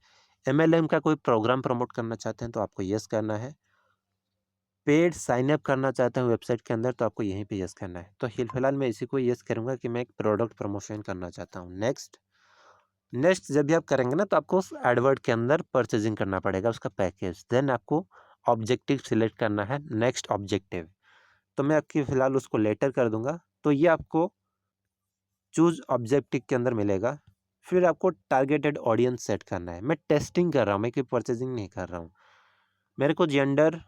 एमएलएम का कोई प्रोग्राम प्रमोट करना चाहते हैं तो आपको यस करना है। पेड साइन अप करना चाहते हैं वेबसाइट के अंदर तो आपको यहीं पे यस करना है। तो फिलहाल मैं इसी को यस करूंगा कि मैं एक प्रोडक्ट प्रमोशन करना चाहता हूँ। नेक्स्ट। नेक्स्ट जब भी आप करेंगे ना तो आपको उस एडवर्ड के अंदर परचेजिंग करना पड़ेगा उसका पैकेज। देन आपको ऑब्जेक्टिव सिलेक्ट करना है, नेक्स्ट ऑब्जेक्टिव। तो मैं आपकी फिलहाल उसको लेटर कर दूंगा। तो ये आपको चूज ऑब्जेक्टिव के अंदर मिलेगा। फिर आपको टारगेटेड ऑडियंस सेट करना है। मैं टेस्टिंग कर रहा हूँ, मैं कोई परचेजिंग नहीं कर रहा हूँ। मेरे को जेंडर,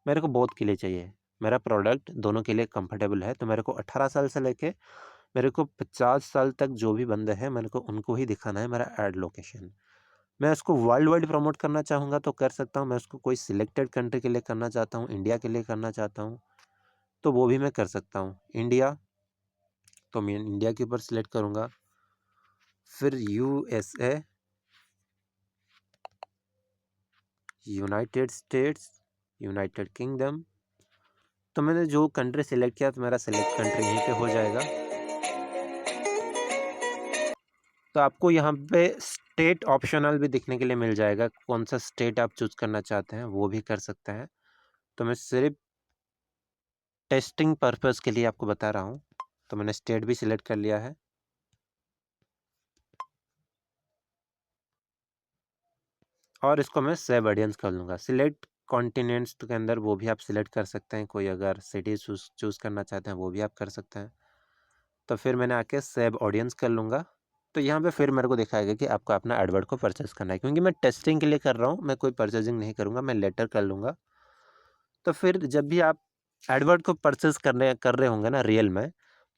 मेरे को बोथ के लिए चाहिए। मेरा प्रोडक्ट दोनों के लिए कंफर्टेबल है, तो मेरे को 18 साल से लेके मेरे को 50 साल तक जो भी बंदे हैं मेरे को उनको ही दिखाना है मेरा एड लोकेशन। मैं उसको वर्ल्ड वाइड प्रमोट करना चाहूँगा तो कर सकता हूँ। मैं उसको कोई सिलेक्टेड कंट्री के लिए करना चाहता हूँ, इंडिया के लिए करना चाहता हूँ तो वो भी मैं कर सकता हूँ। इंडिया, तो मैं इंडिया के ऊपर सिलेक्ट करूँगा। फिर USA, United states, United kingdom. तो मैंने जो कंट्री सेलेक्ट किया तो मेरा सेलेक्ट कंट्री यहीं पे हो जाएगा। तो आपको यहाँ पे स्टेट ऑप्शनल भी दिखने के लिए मिल जाएगा, कौन सा स्टेट आप चूज करना चाहते हैं वो भी कर सकते हैं। तो मैं सिर्फ टेस्टिंग पर्पस के लिए आपको बता रहा हूँ। तो मैंने स्टेट भी सिलेक्ट कर लिया है और इसको मैं सेव ऑडियंस कर लूँगा। सिलेक्ट कॉन्टिनेंट्स के अंदर वो भी आप सिलेक्ट कर सकते हैं, कोई अगर सिटी चूज करना चाहते हैं वो भी आप कर सकते हैं। तो फिर मैंने आके सेव ऑडियंस कर लूँगा। तो यहाँ पे फिर मेरे को दिखाएगा कि आपको अपना एडवर्ड को परचेस करना है, क्योंकि मैं टेस्टिंग के लिए कर रहा हूँ, मैं कोई परचेजिंग नहीं करूँगा, मैं लेटर कर लूँगा। तो फिर जब भी आप एडवर्ड को परचेस कर रहे होंगे ना रियल में,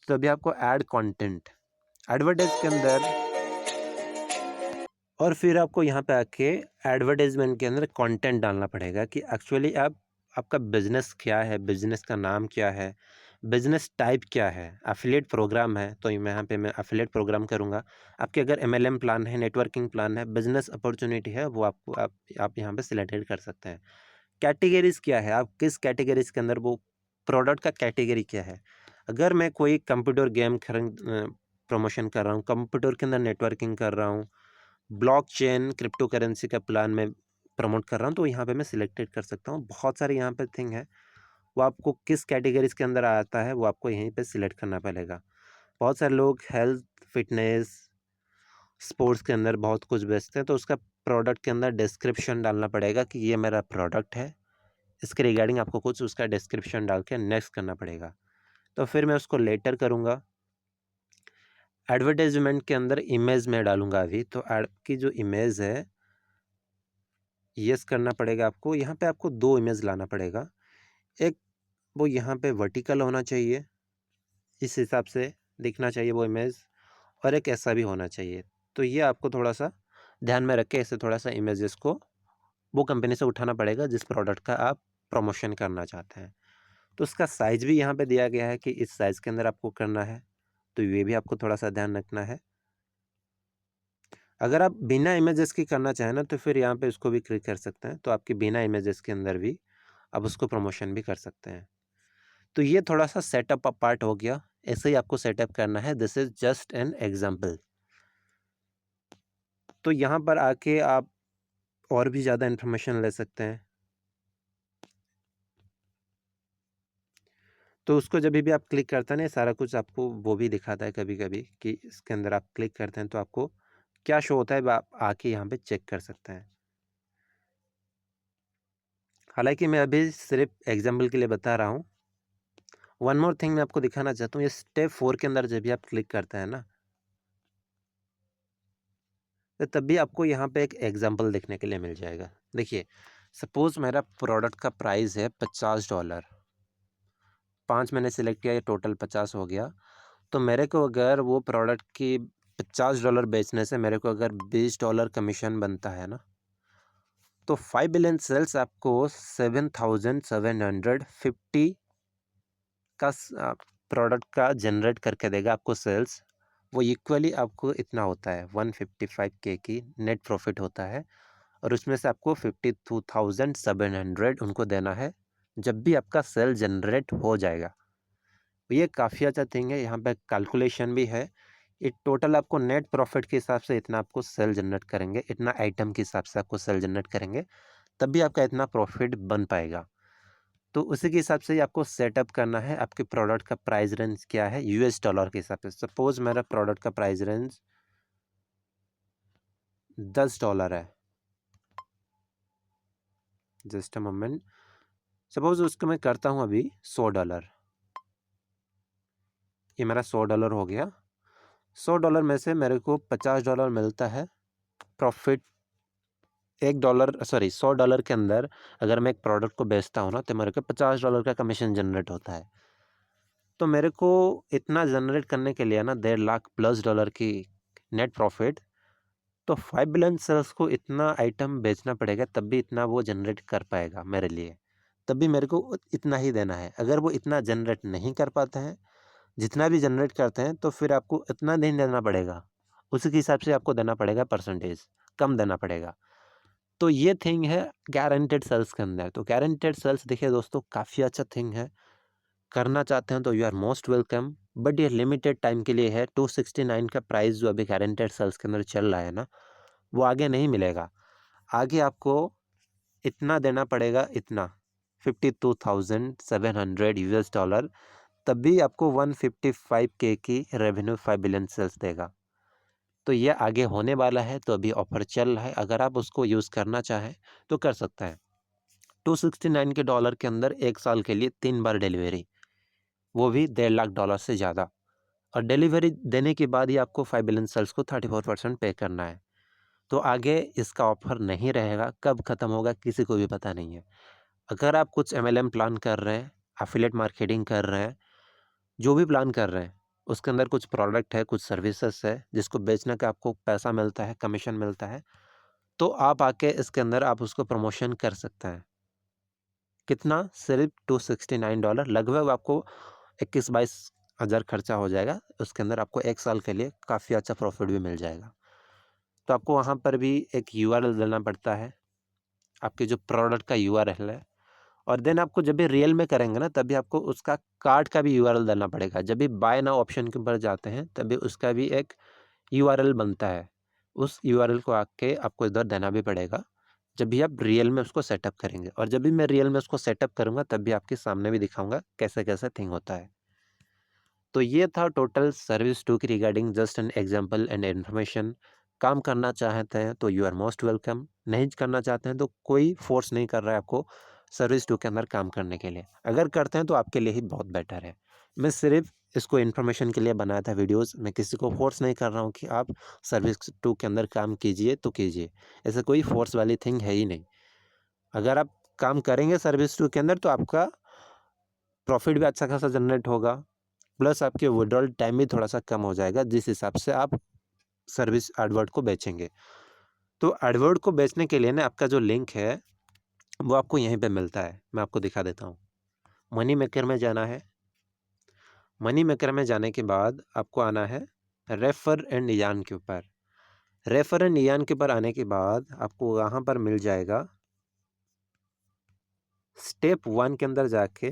तो अभी आपको ऐड कंटेंट एडवर्टाइज के अंदर, और फिर आपको यहाँ पे आके एडवर्टाइजमेंट के अंदर कंटेंट डालना पड़ेगा कि एक्चुअली आप, आपका बिजनेस क्या है, बिजनेस का नाम क्या है, बिजनेस टाइप क्या है। एफिलिएट प्रोग्राम है तो मैं यहाँ पे मैं एफिलिएट प्रोग्राम करूँगा। आपके अगर एमएलएम प्लान है, नेटवर्किंग प्लान है, बिजनेस अपॉर्चुनिटी है, वो आपको आप यहाँ पे सिलेक्टेड कर सकते हैं। कैटेगरीज क्या है, आप किस कैटेगरीज के अंदर, वो प्रोडक्ट का कैटेगरी क्या है। अगर मैं कोई कंप्यूटर गेम प्रमोशन कर रहा हूँ, कंप्यूटर के अंदर नेटवर्किंग कर रहा हूँ, ब्लॉकचेन क्रिप्टो करेंसी का प्लान में प्रमोट कर रहा हूँ, तो यहाँ पे मैं सिलेक्टेड कर सकता हूँ। बहुत सारे यहाँ पे थिंग है, वो आपको किस कैटेगरीज के अंदर आता है वो आपको यहीं पे सिलेक्ट करना पड़ेगा। बहुत सारे लोग हेल्थ, फिटनेस, स्पोर्ट्स के अंदर बहुत कुछ बेचते हैं, तो उसका प्रोडक्ट के अंदर डिस्क्रिप्शन डालना पड़ेगा कि ये मेरा प्रोडक्ट है, इसके रिगार्डिंग आपको कुछ उसका डिस्क्रिप्शन डाल के नेक्स्ट करना पड़ेगा। तो फिर मैं उसको लेटर करूँगा। एडवर्टाइजमेंट के अंदर इमेज में डालूंगा अभी, तो आपकी जो इमेज है यस करना पड़ेगा आपको। यहाँ पे आपको 2 इमेज लाना पड़ेगा। एक वो यहाँ पे वर्टिकल होना चाहिए, इस हिसाब से दिखना चाहिए वो इमेज, और एक ऐसा भी होना चाहिए। तो ये आपको थोड़ा सा ध्यान में रख के ऐसे थोड़ा सा इमेजेस को वो कंपनी से उठाना पड़ेगा जिस प्रोडक्ट का आप प्रमोशन करना चाहते हैं। तो उसका साइज़ भी यहाँ पे दिया गया है कि इस साइज़ के अंदर आपको करना है, तो ये भी आपको थोड़ा सा ध्यान रखना है। अगर आप बिना इमेजेस की करना चाहें ना तो फिर यहाँ पे इसको भी क्लिक कर सकते हैं, तो आपके बिना इमेजेस के अंदर भी आप उसको प्रमोशन भी कर सकते हैं। तो ये थोड़ा सा सेटअप पार्ट हो गया, ऐसे ही आपको सेटअप करना है। This is just an example. तो यहाँ पर आके आप और भी ज़्यादा इन्फॉर्मेशन ले सकते हैं। तो उसको जब भी आप क्लिक करते हैं ना, सारा कुछ आपको वो भी दिखाता है कभी कभी कि इसके अंदर आप क्लिक करते हैं तो आपको क्या शो होता है, आप आके यहाँ पे चेक कर सकते हैं। हालांकि मैं अभी सिर्फ एग्जाम्पल के लिए बता रहा हूँ। वन मोर थिंग मैं आपको दिखाना चाहता हूँ, ये स्टेप 4 के अंदर जब भी आप क्लिक करते हैं ना, तो तब भी आपको यहाँ पे एक एग्जाम्पल देखने के लिए मिल जाएगा। देखिए, सपोज मेरा प्रोडक्ट का प्राइस है $50, 5 मैंने सिलेक्ट किया, ये टोटल 50 हो गया। तो मेरे को अगर वो प्रोडक्ट की $50 बेचने से मेरे को अगर $20 कमीशन बनता है ना, तो 5 बिलियन सेल्स आपको 7,750 का प्रोडक्ट का जनरेट करके देगा आपको सेल्स। वो इक्वली आपको इतना होता है, 155K की नेट प्रॉफिट होता है, और उसमें से आपको 52,700 उनको देना है जब भी आपका सेल जनरेट हो जाएगा। ये काफ़ी अच्छा थिंग है, यहाँ पे कैलकुलेशन भी है। ये टोटल आपको नेट प्रॉफिट के हिसाब से इतना आपको सेल जनरेट करेंगे, इतना आइटम के हिसाब से आपको सेल जनरेट करेंगे, तब भी आपका इतना प्रॉफिट बन पाएगा। तो उसी के हिसाब से ही आपको सेटअप करना है। आपके प्रोडक्ट का प्राइस रेंज क्या है $, के हिसाब से। सपोज मेरा प्रोडक्ट का प्राइस रेंज $10 है, जस्ट अ मोमेंट। सपोज उसको मैं करता हूँ अभी $100। ये मेरा $100 हो गया। $100 में से मेरे को $50 मिलता है प्रॉफिट। $100 के अंदर अगर मैं एक प्रोडक्ट को बेचता हूँ ना, तो मेरे को $50 का कमीशन जनरेट होता है। तो मेरे को इतना जनरेट करने के लिए ना $1.5 लाख+ की नेट प्रॉफिट, तो 5 बिलियन सेल्स को इतना आइटम बेचना पड़ेगा, तब भी इतना वो जनरेट कर पाएगा मेरे लिए। तब भी मेरे को इतना ही देना है। अगर वो इतना जनरेट नहीं कर पाते हैं, जितना भी जनरेट करते हैं, तो फिर आपको इतना नहीं देना पड़ेगा, उसी के हिसाब से आपको देना पड़ेगा, परसेंटेज कम देना पड़ेगा। तो ये थिंग है गारंटेड सेल्स के अंदर। तो गारंटेड सेल्स देखिए दोस्तों, काफ़ी अच्छा थिंग है। करना चाहते हैं तो you are most welcome, but ये लिमिटेड टाइम के लिए है। 269 का प्राइस जो अभी गारंटेड सेल्स के अंदर चल रहा है ना, वो आगे नहीं मिलेगा। आगे आपको इतना देना पड़ेगा, इतना $52,700, तभी आपको 155K की रेवेन्यू 5 बिलियन सेल्स देगा। तो ये आगे होने वाला है, तो अभी ऑफर चल रहा है। अगर आप उसको यूज़ करना चाहें तो कर सकते हैं। $269 के डॉलर के अंदर 1 साल के लिए 3 बार डिलीवरी, वो भी $1.5 लाख से ज़्यादा। और डिलीवरी देने के बाद ही आपको 5 बिलियन सेल्स को 34% पे करना है। तो आगे इसका ऑफर नहीं रहेगा, कब ख़त्म होगा किसी को भी पता नहीं है। अगर आप कुछ MLM प्लान कर रहे हैं, एफिलिएट मार्केटिंग कर रहे हैं, जो भी प्लान कर रहे हैं, उसके अंदर कुछ प्रोडक्ट है, कुछ सर्विसेज है, जिसको बेचने का आपको पैसा मिलता है, कमीशन मिलता है, तो आप आके इसके अंदर आप उसको प्रमोशन कर सकते हैं। कितना? सिर्फ $269, लगभग आपको 21-22 हज़ार खर्चा हो जाएगा। उसके अंदर आपको 1 साल के लिए काफ़ी अच्छा प्रॉफिट भी मिल जाएगा। तो आपको वहाँ पर भी एक URL देना पड़ता है, आपके जो प्रोडक्ट का URL है। और देन आपको जब भी रियल में करेंगे ना, तभी आपको उसका कार्ड का भी URL देना पड़ेगा। जब भी बाय नाउ ऑप्शन के ऊपर जाते हैं, तभी उसका भी एक URL बनता है। उस URL को आके आपको इधर देना भी पड़ेगा, जब भी आप रियल में उसको सेटअप करेंगे। और जब भी मैं रियल में उसको सेटअप करूँगा, तब भी आपके सामने भी दिखाऊँगा कैसे-कैसे थिंग होता है। तो ये था टोटल सर्विस 2 की regarding just an example and information. काम करना चाहते हैं तो यू आर मोस्ट वेलकम, नहीं करना चाहते हैं तो कोई फोर्स नहीं कर रहा है आपको सर्विस 2 के अंदर काम करने के लिए। अगर करते हैं तो आपके लिए ही बहुत बेटर है। मैं सिर्फ इसको इन्फॉर्मेशन के लिए बनाया था वीडियोस, मैं किसी को फोर्स नहीं कर रहा हूँ कि आप सर्विस 2 के अंदर काम कीजिए तो कीजिए, ऐसे कोई फोर्स वाली थिंग है ही नहीं। अगर आप काम करेंगे सर्विस 2 के अंदर तो आपका प्रॉफिट भी अच्छा खासा जनरेट होगा, प्लस आपके विड्रॉल टाइम भी थोड़ा सा कम हो जाएगा, जिस हिसाब से आप सर्विस एडवर्ट को बेचेंगे। तो एडवर्ट को बेचने के लिए ना, आपका जो लिंक है वो आपको यहीं पे मिलता है। मैं आपको दिखा देता हूँ। मनी मेकर में जाना है। मनी मेकर में जाने के बाद आपको आना है रेफर एंड यार्न के ऊपर। रेफरेंट यान के पर आने के बाद आपको यहाँ पर मिल जाएगा स्टेप 1 के अंदर जाके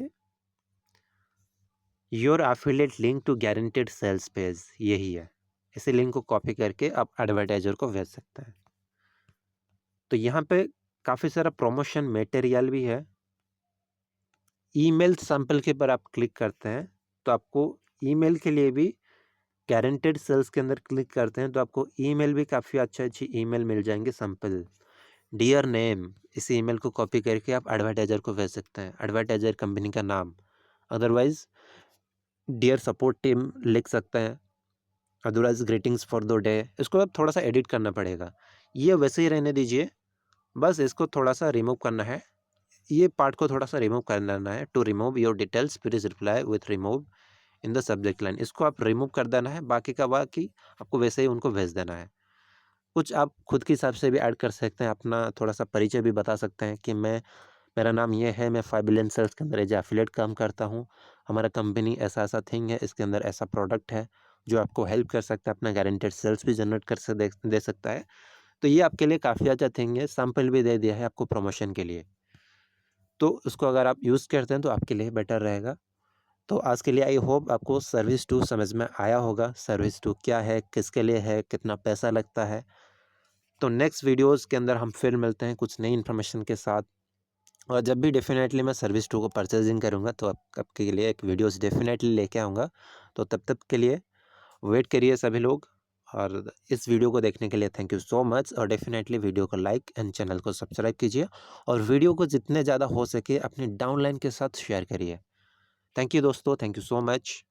your affiliate link to guaranteed sales page, यही है। इसी लिंक को कॉपी करके आप एडवर्टाइजर को भेज सकते हैं। तो यहाँ पे काफ़ी सारा प्रमोशन मटेरियल भी है। ईमेल सैंपल के पर आप क्लिक करते हैं तो आपको ईमेल के लिए भी गारंटेड सेल्स के अंदर क्लिक करते हैं तो आपको ईमेल भी काफ़ी अच्छी ईमेल मिल जाएंगे सैंपल। डियर नेम, इस ईमेल को कॉपी करके आप एडवर्टाइजर को भेज सकते हैं, एडवर्टाइजर कंपनी का नाम। अदरवाइज डियर सपोर्ट टीम लिख सकते हैं, otherwise greetings for the day. इसको अब थोड़ा सा एडिट करना पड़ेगा, ये वैसे ही रहने दीजिए, बस इसको थोड़ा सा रिमूव करना है, ये पार्ट को थोड़ा सा रिमूव करना है। To remove your details please reply with remove in the subject line, इसको आप रिमूव कर देना है। बाकी का बाकी आपको वैसे ही उनको भेज देना है। कुछ आप खुद के हिसाब से भी ऐड कर सकते हैं, अपना थोड़ा सा परिचय भी बता सकते हैं कि मेरा नाम ये है, मैं 5 बिलियन सेल्स के अंदर एज एफिलिएट काम करता हूँ, हमारा कंपनी ऐसा ऐसा थिंग है, इसके अंदर ऐसा प्रोडक्ट है जो आपको हेल्प कर सकता है, अपना गारंटेड सेल्स भी जनरेट कर से दे सकता है। तो ये आपके लिए काफ़ी अच्छा थिंग है, सैम्पल भी दे दिया है आपको प्रमोशन के लिए। तो उसको अगर आप यूज़ करते हैं तो आपके लिए बेटर रहेगा। तो आज के लिए आई होप आपको सर्विस 2 समझ में आया होगा। सर्विस 2 क्या है, किसके लिए है, कितना पैसा लगता है। तो नेक्स्ट वीडियोज़ के अंदर हम फिर मिलते हैं कुछ नई इन्फॉर्मेशन के साथ। और जब भी डेफिनेटली मैं सर्विस 2 को परचेजिंग करूँगा तो आपके लिए एक वीडियोज़ डेफिनेटली लेके आऊँगा। तो तब तक के लिए वेट करिए सभी लोग, और इस वीडियो को देखने के लिए थैंक यू सो मच। और डेफिनेटली वीडियो को लाइक एंड चैनल को सब्सक्राइब कीजिए, और वीडियो को जितने ज़्यादा हो सके अपने डाउनलाइन के साथ शेयर करिए। थैंक यू दोस्तों, थैंक यू सो मच।